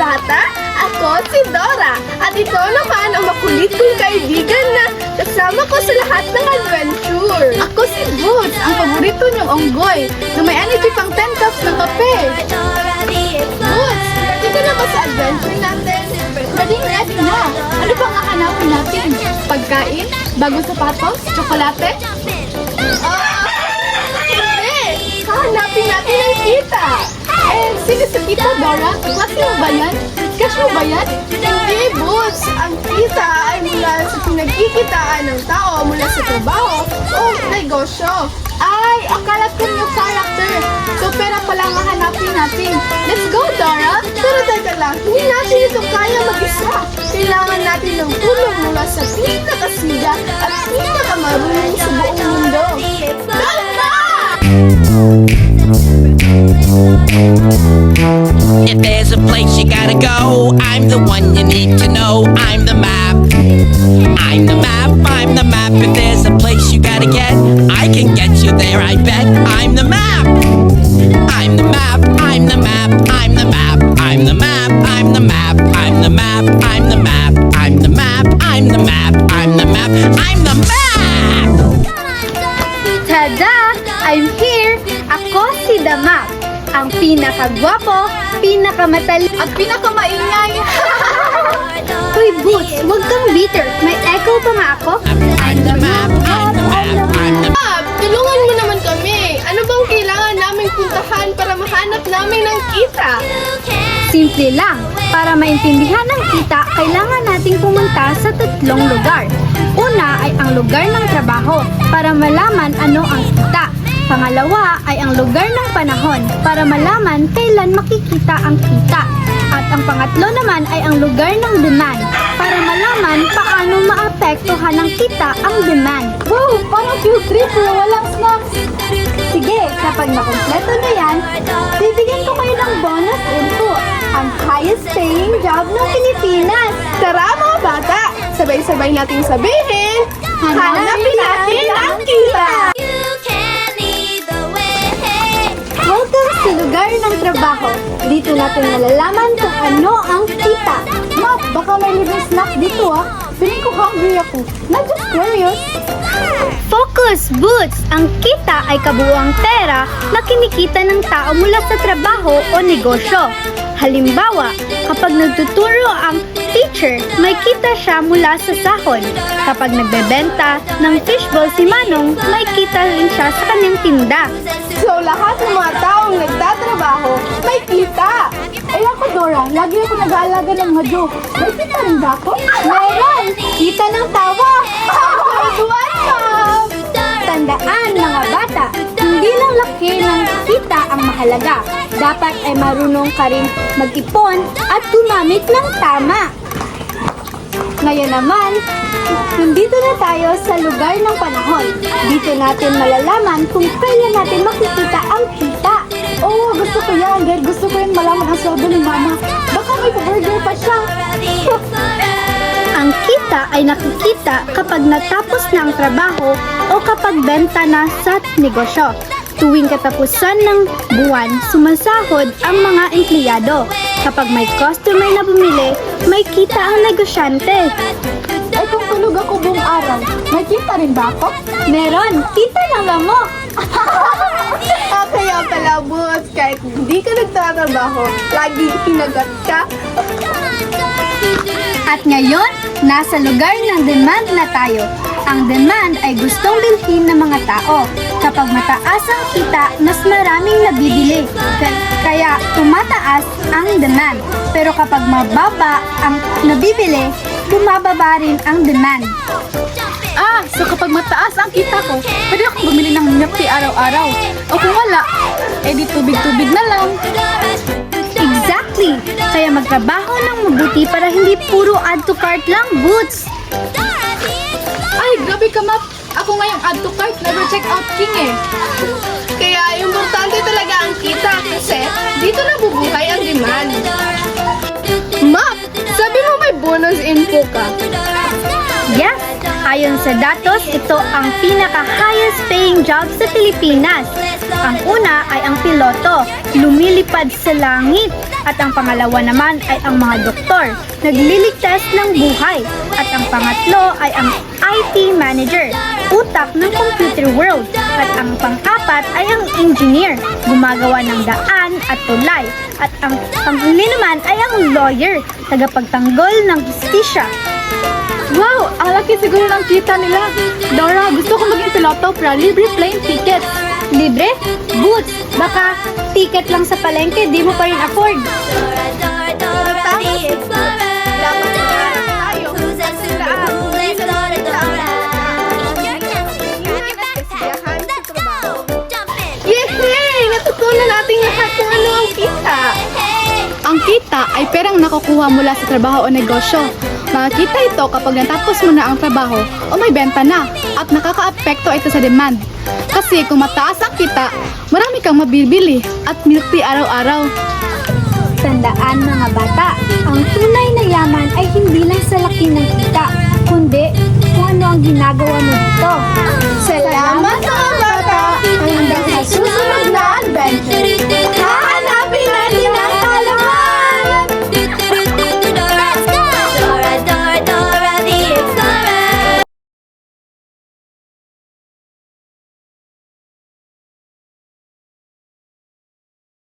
bata! Ako si Dora at ito naman ang makulit kong kaibigan na kasama ko sa lahat ng adventure. Ako si Boots, ang paborito niyong onggoy na may energy pang 10 cups ng kape. Boots, ready ka na ba sa adventure natin? Ready na. Ano bang hahanapin natin? Pagkain? Bagong sapatos? Tsokolate? Hindi! Hahanapin natin ang kita! Sino si Tita Dora? Klase mo ba yan? Cash mo ba yan? Hindi, Boots! Ang kita ay mula sa pinagkikitaan ng tao mula sa trabaho o negosyo. Ay, akala ko yung character. So, pera pala ang hahanapin natin. Let's go, Dora! Pero teka lang, hindi natin ito kaya mag-isa. Kailangan natin ng tulong mula sa pinakasiga at pinakamarunong sa buong mundo. Dora! If there's a place you gotta go, I'm the one you need to know. I'm the map. I'm the map. I'm the map. If there's a place you gotta get, I can get you there, I bet. I'm the map. I'm the map. I'm the map. I'm the map. I'm the map. I'm the map. I'm the map. I'm the map. I'm the map. I'm the map. I'm the map. I'm the map. Tada! I'm here! Ako si The Map. Ang pinakagwapo, pinakamatali, at pinakamaingay. Uy, Boots, huwag kang bitter. May echo pa nga ako. I'm the map. I'm the map. I'm the map. Tulungan mo naman kami. Ano bang kailangan naming puntahan para mahanap namin ang kita? Simple lang. Para maintindihan ang kita, kailangan nating pumunta sa 3 lugar. Una ay ang lugar ng trabaho para malaman ano ang kita. Pangalawa ay ang lugar ng panahon para malaman kailan makikita ang kita. At ang pangatlo naman ay ang lugar ng demand para malaman paano maapektuhan ng kita ang demand. Wow! Parang field trip pero walang snacks! Sige, kapag nakompleto na yan, bibigyan ko kayo ng bonus info. Ang highest paying job ng Pilipinas! Tara mga bata! Sabay-sabay nating sabihin, hanapin natin ang kita! Welcome sa lugar ng trabaho. Dito natin malalaman kung ano ang kita. Map, baka may libreng snack dito ah. Feeling ko hungry ako. Not just curious. Focus, Boots! Ang kita ay kabuuang pera na kinikita ng tao mula sa trabaho o negosyo. Halimbawa, kapag nagtuturo ang teacher, may kita siya mula sa sahod. Kapag nagbebenta ng fishball si Manong, may kita rin siya sa kanyang tinda. So lahat ng mga taong nagtatrabaho, may kita! Ay ako, Dora, lagi ako nag-aalaga ng hadyo. May kita rin ba ako? Meron! Kita ng tawa! Tuwan, Mom! Tandaan, mga bata, hindi lang laki ng kita ang mahalaga. Dapat ay marunong ka rin mag-ipon at gumamit ng tama. Ngayon naman, nandito na tayo sa lugar ng panahon. Dito natin malalaman kung kailan natin makikita ang kita. Oh, gusto ko yan. Dahil gusto ko rin malaman ang sweldo ni Mama. Baka may pa-burger pa siya. Ang kita ay nakikita kapag natapos na ang trabaho o kapag benta na sa negosyo. Tuwing katapusan ng buwan, sumasahod ang mga empleyado. Kapag may customer na bumili, may kita ang negosyante. Ay, kung tulog ako buong araw, may kita rin ba ako? Meron, kita ng lamok. Kaya pala, Boots, kahit hindi ka nagtatrabaho, laging kinagat ka. At ngayon, nasa lugar ng demand na tayo. Ang demand ay gustong bilhin ng mga tao. Kapag mataas ang kita, mas maraming nabibili. Kaya tumataas ang demand. Pero kapag mababa ang nabibili, bumababa rin ang demand. So kapag mataas ang kita ko, pwede akong bumili ng milk tea araw-araw. O kung wala, di tubig-tubig na lang. Exactly! Kaya magtrabaho ng mabuti para hindi puro add to cart lang, Boots! Ay, grabe ka, Map. Ako ngayong add to cart, never check out king eh. Kaya importante talaga ang kita kasi dito nabubuhay ang demand. Map, sabi mo may bonus info ka. Yes, Ayon sa datos, ito ang pinaka-highest paying job sa Pilipinas. Ang una ay ang piloto, lumilipad sa langit. At ang pangalawa naman ay ang mga doktor, nagliligtas ng buhay. At ang pangatlo ay ang IT manager, utak ng computer world. At ang pang-apat ay ang engineer, gumagawa ng daan at tulay. At ang panghuli naman ay ang lawyer, tagapagtanggol ng justisya. Wow! Ang laki siguro ng kita nila. Dora, gusto ko maging piloto para libre plane tickets. Libre? Boots! Baka ticket lang sa palengke, di mo pa rin afford. Yehey! Natutunan natin lahat kung ano ang kita. Ang kita ay perang nakukuha mula sa trabaho o negosyo. Makikita ito kapag natapos mo na ang trabaho o may benta na at nakaka-apekto ito sa demand. Kasi kung mataas ang kita, marami kang mabibili at milk tea araw-araw. Tandaan mga bata, ang tunay na yaman ay hindi lang sa laki ng